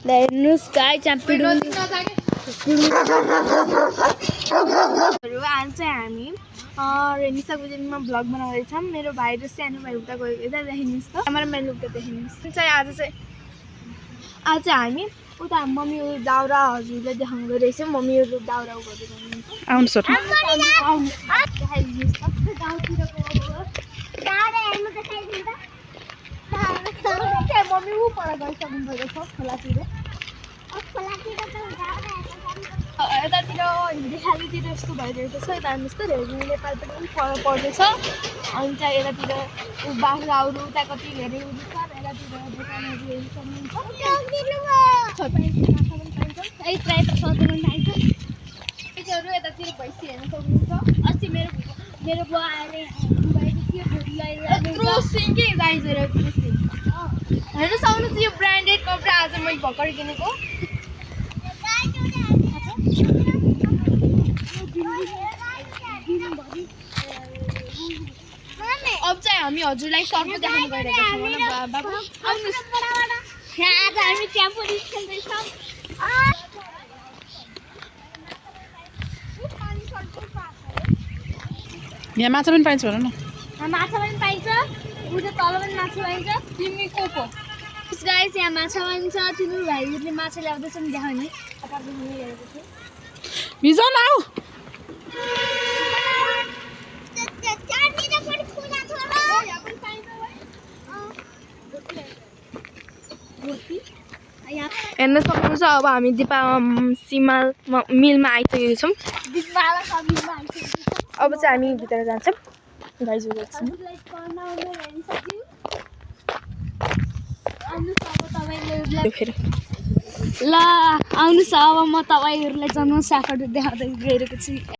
हेर्नुस् गाइस आज चाहिँ हामी रेनिसा गुजरीमा भ्लग बनाउँदैछौँ। मेरो भाइ र सानो भाइ उता गएको यता देखिनुहोस् त क्यामेराम्यान उता देखिनुहोस्। आज हामी उता मम्मी दाउरा हजुरले देखाउँदै रहेछ। मम्मीहरू दाउरा गर्दै हुनुहुन्छ। आउनुहोस् मम्मी ऊ पर गइसक्नु भएको छ खोलातिर। यतातिर हिन्दी खालीतिर यस्तो भइरहेको छ। यता हेर्नुहोस् त रेली नेपाल पनि पर्दैछ। अनि चाहिँ यतातिर बाख्राहरू उता कति धेरै छ। यतातिर दोकानहरू हेर्नु सक्नुहुन्छ। यतातिर भैँसी हेर्नु सक्नुहुन्छ। अस्ति मेरो बुवा आएर हेर्नुहोस् आउनुहोस् यो ब्रान्डेड कपडा आज मैले भर्खर किनेको। अब चाहिँ हामी हजुरलाई सर्प देखाउनु गइरहेको छौँ होइन बाबु। आउनुहोस् आज हामी ट्याम्पोलिन खेल्दैछौँ। यहाँ माछा पनि पाइन्छ भन न। माछा पनि पाइन्छ उता तल पनि माछा पाइन्छ। तिमी को गाइस यहाँ माछा पाइन्छ। तिम्रो भाइहरूले माछा ल्याउँदैछन् देखाउने। बिजन आऊ हेर्न सक्नुहुन्छ। अब हामी दिपा सिमाल मिलमा आइसकेको छौँ। अब चाहिँ हामी भित्र जान्छौँ। दाइजो फेरि ल आउनुहोस्। अब म तपाईँहरूलाई जन्म साखर देखाउँदै गइरहेको छु।